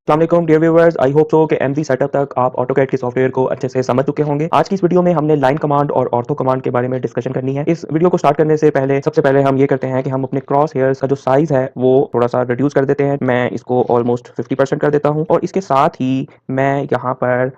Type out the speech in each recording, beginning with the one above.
अस्सलाम dear viewers, I hope so कि MV setup तक आप ऑटोकैड के सॉफ्टवेयर को अच्छे से समझ चुके होंगे। आज की इस वीडियो में हमने लाइन कमांड और ऑर्थो कमांड के बारे में डिस्कशन करनी है। इस वीडियो को स्टार्ट करने से पहले सबसे पहले हम ये करते हैं कि हम अपने क्रॉस हेयर्स का जो साइज है वो थोड़ा सा रिड्यूस कर देते हैं। मैं इसको ऑलमोस्ट 50% कर देता हूँ और इसके साथ ही मैं यहाँ पर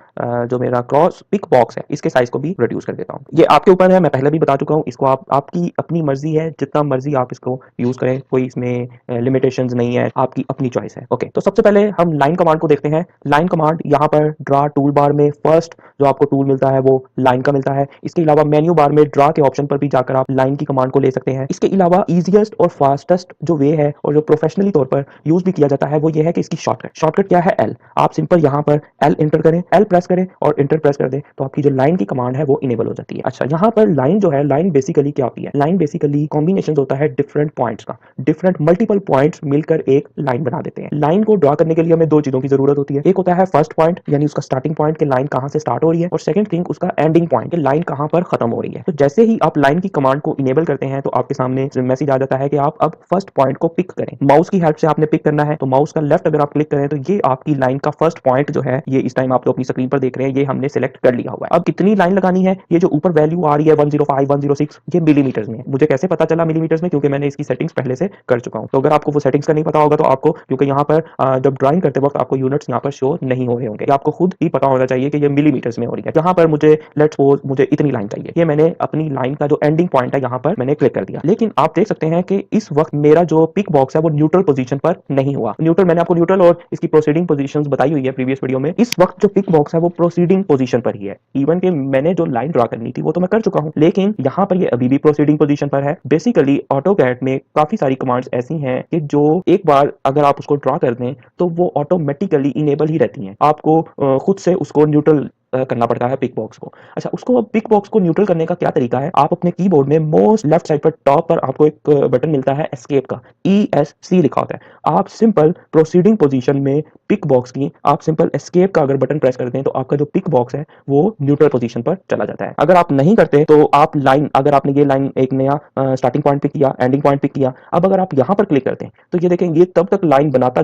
जो मेरा क्रॉस पिक बॉक्स है इसके साइज को भी रिड्यूस कर देता हूँ। ये आपके ऊपर है, मैं पहले भी बता चुका हूँ। इसको आप आपकी अपनी मर्जी है, जितना मर्जी आप इसको यूज करें, कोई इसमें लिमिटेशंस नहीं है, आपकी अपनी चॉइस है। ओके, तो सबसे पहले हम लाइन कमांड को देखते हैं। लाइन कमांड यहाँ पर ड्रा टूल बार में फर्स्ट जो आपको टूल मिलता है वो लाइन का मिलता है। इसके अलावा मेन्यू बार में ड्रा के ऑप्शन पर भी जाकर आप लाइन की कमांड को ले सकते हैं। इसके अलावा इजीएस्ट और फास्टेस्ट जो वे है और जो प्रोफेशनली तौर पर यूज भी किया जाता है वो ये है कि इसकी शॉर्टकट क्या है, एल। आप सिंपल यहाँ पर एल इंटर करें, एल प्रेस करें और इंटर प्रेस कर दें तो आपकी जो लाइन की कमांड है वो इनेबल हो जाती है। अच्छा, यहाँ पर लाइन जो है, लाइन बेसिकली क्या होती है? लाइन बेसिकली कॉम्बिनेशन होता है डिफरेंट पॉइंट्स का। डिफरेंट मल्टीपल पॉइंट्स मिलकर एक लाइन बना देते हैं। लाइन को ड्रा करने के लिए हमें दो चीजों की जरूरत होती है। एक होता है फर्स्ट पॉइंट, यानी उसका स्टार्टिंग पॉइंट कि लाइन कहां से स्टार्ट हो रही है, और सेकंड थिंग उसका एंडिंग पॉइंट कि लाइन कहां पर खत्म हो रही है। तो जैसे ही आप लाइन की कमांड को इनेबल करते हैं तो आपके सामने मैसेज आ जाता है कि आप अब फर्स्ट पॉइंट को पिक करें। माउस की हेल्प से आपने पिक करना है, तो माउस का लेफ्ट अगर आप क्लिक करें तो ये आपकी लाइन का फर्स्ट पॉइंट जो है, ये इस टाइम आप जो अपनी स्क्रीन पर देख रहे हैं, ये हमने सिलेक्ट कर लिया हुआ है। अब कितनी लाइन लगानी है, ये जो ऊपर वैल्यू आ रही है 105 106, ये मिलीमीटर्स में है। मुझे कैसे पता चला मिलीमीटर्स में? क्योंकि मैंने इसकी सेटिंग्स पहले से कर चुका हूं। तो अगर आपको वो सेटिंग्स का नहीं पता होगा तो आपको, क्योंकि यहाँ पर जब ड्राइंग करते वक्त आपको यूनिट्स यहाँ पर शो नहीं हो रहे होंगे, आपको खुद ही पता होना चाहिए कि ये मिलीमीटर्स में हो रही है। यहाँ पर मुझे लेट्स सपोज मुझे इतनी लाइन चाहिए, ये मैंने अपनी लाइन का जो एंडिंग पॉइंट है यहाँ पर मैंने क्लिक कर दिया। लेकिन आप देख सकते हैं कि इस वक्त मेरा जो पिक बॉक्स है वो न्यूट्रल पोजीशन पर नहीं हुआ। न्यूट्रल, मैंने आपको न्यूट्रल और इसकी प्रोसीडिंग पोजीशंस बताई हुई है प्रीवियस वीडियो में। इस वक्त जो पिक बॉक्स है वो प्रोसीडिंग पोजीशन पर ही है। इवन कि मैंने जो लाइन ड्रा करनी थी वो तो मैं कर चुका हूं, लेकिन यहाँ पर ये अभी भी प्रोसीडिंग पोजीशन पर है। बेसिकली ऑटोकैड में काफी सारी कमांड्स ऐसी हैं कि जो एक बार अगर आप उसको ड्रा कर दें तो वो ऑटोमेटिकली इनेबल ही रहती हैं। आपको खुद से उसको न्यूट्रल करना पड़ता है पिक बॉक्स को। अच्छा, उसको पिक बॉक्स को न्यूट्रल करने का क्या तरीका है? आप अपने कीबोर्ड में मोस्ट लेफ्ट साइड पर टॉप पर आपको एक बटन मिलता है एस्केप का, ESC लिखा होता है। आप सिंपल प्रोसीडिंग पोजीशन में पिक बॉक्स की आप सिंपल एस्केप का अगर बटन प्रेस कर दें तो आपका जो पिक बॉक्स है वो न्यूट्रल पोजीशन पर चला जाता है। अगर आप नहीं करते तो आप लाइन, अगर आपने ये लाइन एक नया स्टार्टिंग पॉइंट पिक किया, एंडिंग पॉइंट पिक किया, अब अगर आप यहाँ पर क्लिक करते हैं तो ये देखें, ये तब तक लाइन बनाता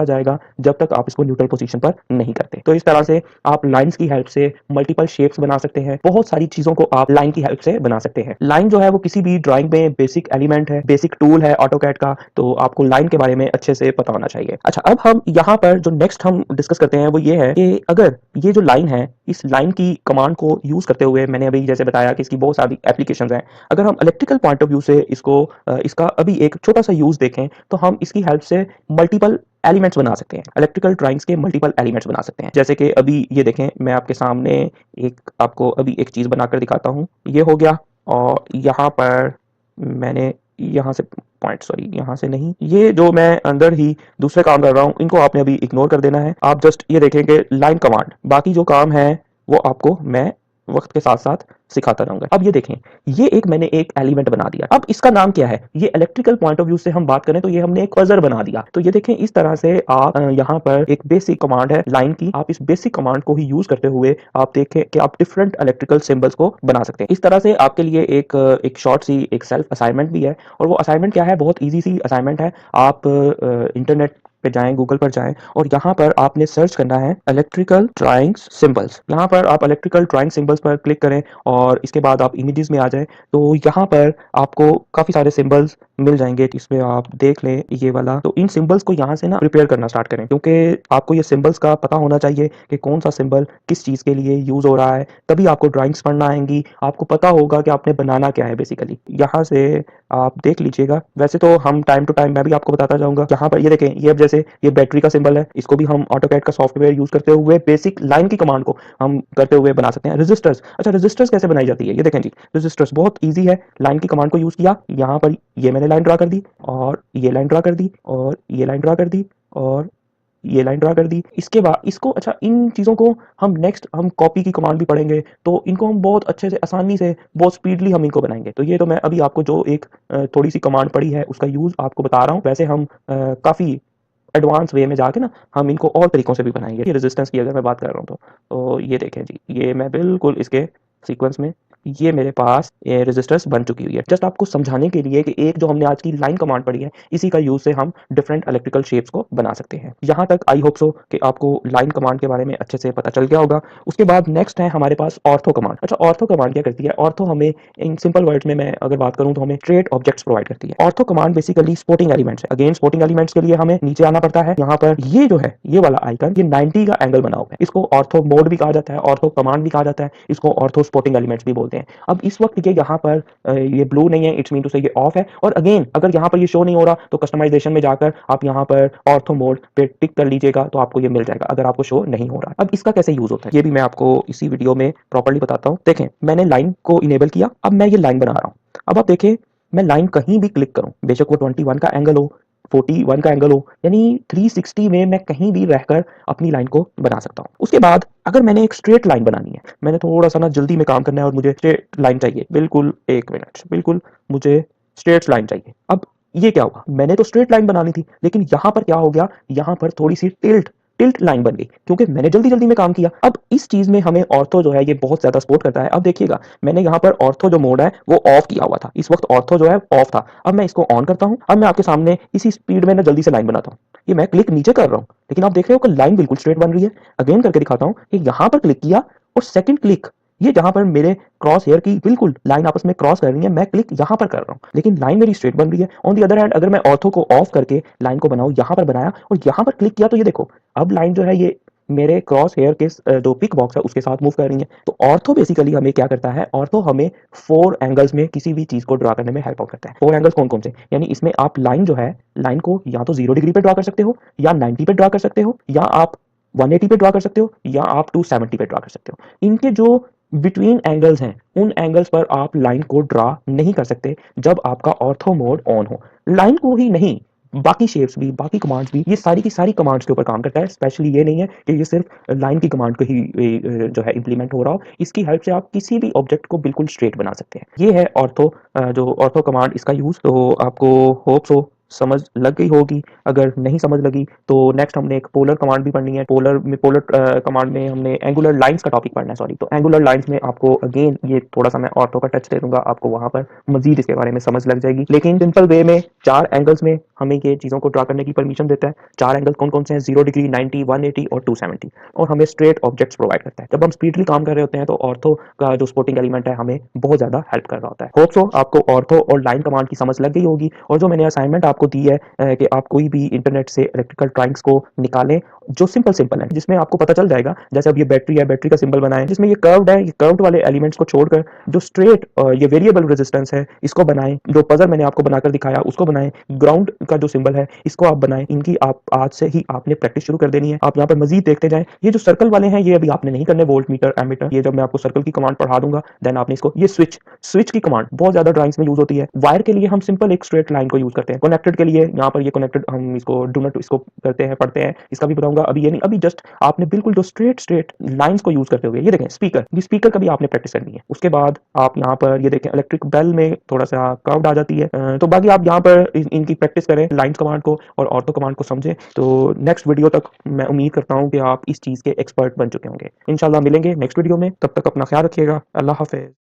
जाएगा जब तक आप इसको न्यूट्रल पोजीशन पर नहीं करते। तो इस तरह से आप लाइंस की हेल्प से मल्टीपल शेप्स बना सकते हैं। बहुत सारी चीजों को आप लाइन की हेल्प से बना सकते हैं। लाइन जो है वो किसी भी ड्राइंग में बेसिक एलिमेंट है, बेसिक टूल है ऑटोकैड का, तो आपको लाइन के बारे में अच्छे से पता होना चाहिए। अच्छा, अब हम यहाँ पर जो नेक्स्ट हम डिस्कस करते हैं वो ये है कि अगर ये जो लाइन है, इस लाइन की कमांड को यूज करते हुए, मैंने अभी जैसे बताया कि इसकी बहुत सारी एप्लीकेशंस हैं। अगर हम इलेक्ट्रिकल पॉइंट ऑफ व्यू से इसको इसका अभी एक छोटा सा यूज देखें तो हम इसकी हेल्प से मल्टीपल एलिमेंट्स बना सकते हैं। इलेक्ट्रिकल ड्राइंग्स के मल्टीपल एलिमेंट्स बना सकते हैं। जैसे कि अभी ये देखें, मैं आपके सामने एक आपको अभी एक चीज बनाकर दिखाता हूँ। ये हो गया, और यहाँ पर मैंने यहाँ से पॉइंट, सॉरी यहाँ से नहीं, ये जो मैं अंदर ही दूसरे काम कर रहा हूँ इनको आपने अभी इग्नोर कर देना है। आप जस्ट ये देखें कि लाइन कमांड, बाकी जो काम है वो आपको मैं वक्त के साथ साथ सिखाता रहूंगा। अब ये देखें, ये एक मैंने एक एलिमेंट बना दिया। अब इसका नाम क्या है? ये इलेक्ट्रिकल पॉइंट ऑफ व्यू से हम बात करें तो ये हमने एक पजर बना दिया। तो ये देखें, इस तरह से आप यहाँ पर एक बेसिक कमांड है लाइन की, आप इस बेसिक कमांड को ही यूज करते हुए आप देखें कि आप डिफरेंट इलेक्ट्रिकल सिंबल्स को बना सकते हैं। इस तरह से आपके लिए एक शॉर्ट सी एक सेल्फ असाइनमेंट भी है, और वो असाइनमेंट क्या है? बहुत ईजी सी असाइनमेंट है। आप इंटरनेट पे जाएं, गूगल पर जाएं, और यहाँ पर आपने सर्च करना है इलेक्ट्रिकल ड्राइंग सिंबल्स। यहाँ पर आप इलेक्ट्रिकल ड्राइंग सिंबल्स पर क्लिक करें और इसके बाद आप इमेजेस में आ जाएं, तो यहाँ पर आपको काफी सारे सिंबल्स मिल जाएंगे। इसमें आप देख लें ये वाला, तो इन सिंबल्स को यहाँ से ना प्रिपेयर करना स्टार्ट करें, क्योंकि आपको ये सिंबल्स का पता होना चाहिए कि कौन सा सिंबल किस चीज के लिए यूज हो रहा है, तभी आपको ड्राइंग्स पढ़ना आएंगी, आपको पता होगा कि आपने बनाना क्या है। बेसिकली यहाँ से आप देख लीजिएगा। वैसे तो हम टाइम टू टाइम मैं भी आपको बताता जाऊंगा। यहाँ पर ये देखें, ये अब जैसे ये बैटरी का सिंबल है, इसको भी हम ऑटोकैड का सॉफ्टवेयर यूज करते हुए बेसिक लाइन की कमांड को हम करते हुए बना सकते हैं। रजिस्टर्स, अच्छा रजिस्टर्स कैसे बनाई जाती है? ये देखें जी, रजिस्टर्स बहुत ईजी है। लाइन की कमांड को यूज किया, यहाँ पर ये मैंने लाइन ड्रा कर दी, और ये लाइन ड्रा कर दी, और ये लाइन ड्रा कर दी, और ये लाइन ड्रा कर दी। इसके बाद इसको, अच्छा इन चीज़ों को हम नेक्स्ट हम कॉपी की कमांड भी पढ़ेंगे, तो इनको हम बहुत अच्छे से, आसानी से, बहुत स्पीडली हम इनको बनाएंगे। तो ये तो मैं अभी आपको जो एक थोड़ी सी कमांड पढ़ी है उसका यूज़ आपको बता रहा हूँ। वैसे हम काफ़ी एडवांस वे में जाके ना हम इनको और तरीकों से भी बनाएंगे। ये रेजिस्टेंस की अगर मैं बात कर रहा हूँ तो ये देखें जी, ये मैं बिल्कुल इसके सीक्वेंस में ये मेरे पास ये रेजिस्टर्स बन चुकी हुई है। जस्ट आपको समझाने के लिए कि एक जो हमने आज की लाइन कमांड पढ़ी है, इसी का यूज़ से हम डिफरेंट इलेक्ट्रिकल शेप्स को बना सकते हैं। यहाँ तक आई होप सो कि आपको लाइन कमांड के बारे में अच्छे से पता चल गया होगा। उसके बाद नेक्स्ट है हमारे पास ऑर्थो कमांड। अच्छा, ऑर्थो कमांड क्या करती है? ऑर्थो हमें इन सिंपल वर्ड्स में मैं अगर बात करूँ तो हमें स्ट्रेट ऑब्जेक्ट्स प्रोवाइड करती है। Ortho command basically sporting elements है। अगेन स्पोर्टिंग एलिमेंट्स के लिए हमें नीचे आना पड़ता है। यहाँ पर ये जो है, ये वाला आइकन, ये 90 का एंगल बना हुआ है। इसको ऑर्थो मोड भी कहा जाता है, ऑर्थो कमांड भी कहा जाता है, इसको ऑर्थो स्पोर्टिंग एलिमेंट्स भी बोलते हैं। अब इस वक्त ये यहाँ पर ये ब्लू नहीं है, इट्स मीन टू से ये ऑफ है। और अगेन अगर यहाँ पर ये शो नहीं हो रहा तो कस्टमाइजेशन में जाकर आप यहाँ पर ऑर्थो मोड पे टिक कर लीजिएगा तो आपको ये मिल जाएगा अगर आपको शो नहीं हो रहा। अब इसका कैसे यूज होता है ये भी मैं आपको इसी वीडियो में प्रॉपर्ली बताता हूँ। देखें, मैंने लाइन को इनेबल किया, अब मैं ये लाइन बना रहा हूँ। अब आप देखें, मैं लाइन कहीं भी क्लिक करूँ, बेशक वो 21 का एंगल हो, 41 का एंगल हो, यानी 360 में मैं कहीं भी रहकर अपनी लाइन को बना सकता हूँ। उसके बाद अगर मैंने एक स्ट्रेट लाइन बनानी है, मैंने थोड़ा सा ना जल्दी में काम करना है और मुझे स्ट्रेट लाइन चाहिए, बिल्कुल 1 मिनट, बिल्कुल मुझे स्ट्रेट लाइन चाहिए। अब ये क्या हुआ, मैंने तो स्ट्रेट लाइन बनानी थी, लेकिन यहाँ पर क्या हो गया, यहाँ पर थोड़ी सी टिल्ट टिल्ट लाइन बन गई क्योंकि मैंने जल्दी जल्दी में काम किया। अब इस चीज में हमें ऑर्थो जो है ये बहुत ज्यादा सपोर्ट करता है। अब देखिएगा, मैंने यहाँ पर ऑर्थो जो मोड है वो ऑफ किया हुआ था, इस वक्त ऑर्थो जो है ऑफ था। अब मैं इसको ऑन करता हूँ, अब मैं आपके सामने इसी स्पीड में ना जल्दी से लाइन बनाता हूँ। ये मैं क्लिक नीचे कर रहा हूँ, लेकिन आप देख रहे हो कि लाइन बिल्कुल स्ट्रेट बन रही है। अगेन करके दिखाता हूँ कि यहाँ पर क्लिक किया और सेकंड क्लिक, ये जहां पर मेरे क्रॉस हेयर की बिल्कुल लाइन आपस में क्रॉस कर रही है, मैं क्लिक यहां पर कर रहा हूं, लेकिन लाइन मेरी स्ट्रेट बन रही है। ऑन दी अदर हैंड अगर मैं ऑर्थो को ऑफ करके लाइन को बनाऊं, यहां पर बनाया और यहां पर क्लिक किया तो ये देखो, अब लाइन जो है ये मेरे क्रॉस हेयर के जो पिक बॉक्स है उसके साथ मूव कर रही है। तो ऑर्थो बेसिकली हमें क्या करता है, ऑर्थो हमें 4 एंगल्स में किसी भी चीज को ड्रा करने में हेल्प आउट करता है। 4 एंगल्स कौन कौन से, यानी इसमें आप लाइन जो है, लाइन को या तो 0 डिग्री पे ड्रा कर सकते हो, या 90 पे ड्रा कर सकते हो, या आप 180 पे ड्रा कर सकते हो, या आप 270 पे ड्रा कर सकते हो। इनके जो बिटवीन एंगल्स हैं, उन एंगल्स पर आप लाइन को ड्रा नहीं कर सकते जब आपका ऑर्थो मोड ऑन हो। लाइन को ही नहीं, बाकी शेप्स भी, बाकी कमांड्स भी, ये सारी की सारी कमांड्स के ऊपर काम करता है। स्पेशली ये नहीं है कि ये सिर्फ लाइन की कमांड को ही जो है इंप्लीमेंट हो रहा हो, इसकी हेल्प से आप किसी भी ऑब्जेक्ट को बिल्कुल स्ट्रेट बना सकते हैं। ये है ऑर्थो, जो ऑर्थो कमांड, इसका यूज तो आपको होप्स हो समझ लग गई होगी। अगर नहीं समझ लगी तो नेक्स्ट हमने एक पोलर कमांड भी पढ़नी है। पोलर कमांड में हमने एंगुलर लाइंस का टॉपिक पढ़ना है, सॉरी। तो एंगुलर लाइंस में आपको अगेन ये थोड़ा सा मैं ऑर्थो का टच दे दूंगा, आपको वहां पर मजीद इसके बारे में समझ लग जाएगी। लेकिन सिंपल वे में 4 एंगल्स में हमें ये चीजों को ड्रा करने की परमिशन देता है। 4 एंगल कौन कौन से हैं, 0 डिग्री, 90, 180 और 270, और हमें स्ट्रेट ऑब्जेक्ट्स प्रोवाइड करता है। जब हम स्पीडली काम कर रहे होते हैं तो ऑर्थो का जो सपोर्टिंग एलिमेंट है हमें बहुत ज्यादा हेल्प कर रहा होता है। होप सो आपको ऑर्थो और लाइन कमांड की समझ लग गई होगी। और जो मैंने असाइनमेंट आपको दी है कि आप कोई भी इंटरनेट से इलेक्ट्रिकल ट्राइंग्स को निकालें जो सिंपल सिंपल है, जिसमें आपको पता चल जाएगा, जैसे अब ये बैटरी है, बैटरी का सिंबल बनाएं, जिसमें ये कर्व्ड है, ये कर्व्ड वाले एलिमेंट्स को छोड़कर जो स्ट्रेट ये वेरिएबल रेजिस्टेंस है इसको बनाएं। जो पजल मैंने आपको बनाकर दिखाया उसको बनाएं। ग्राउंड का जो सिंबल है इसको आप बनाएं। इनकी आप आज से ही आपने प्रैक्टिस शुरू कर देनी है। आप यहाँ पर मजीद देखते जाएं। ये जो सर्कल वाले हैं ये अभी आपने नहीं करने, वोल्ट मीटर, एमीटर, ये जब मैं आपको सर्कल की कमांड पढ़ा दूंगा देन आपने इसको, ये स्विच, स्विच की कमांड बहुत ज्यादा ड्राइंग्स में यूज होती है। वायर के लिए हम सिंपल एक स्ट्रेट लाइन को यूज करते हैं। कनेक्टेड के लिए यहाँ पर ये कनेक्टेड हम इसको डू नॉट इसको करते हैं, पढ़ते हैं, इसका भी बताऊंगा अभी। ये नहीं, अभी जस्ट आपने बिल्कुल जो स्ट्रेट स्ट्रेट लाइंस को यूज करते हुए, ये देखें स्पीकर, ये स्पीकर का भी आपने प्रैक्टिस करनी है। उसके बाद आप यहाँ पर ये देखें इलेक्ट्रिक बेल में थोड़ा सा कर्व्ड आ जाती है। तो बाकी आप यहाँ पर इनकी प्रैक्टिस करें, लाइंस कमांड को और ऑर्थो कमांड को समझें। तो नेक्स्ट वीडियो तक मैं उम्मीद करता हूँ कि आप इस चीज के एक्सपर्ट बन चुके होंगे। इंशाल्लाह मिलेंगे नेक्स्ट वीडियो में, तब तक अपना ख्याल रखिएगा। अल्लाह हाफिज।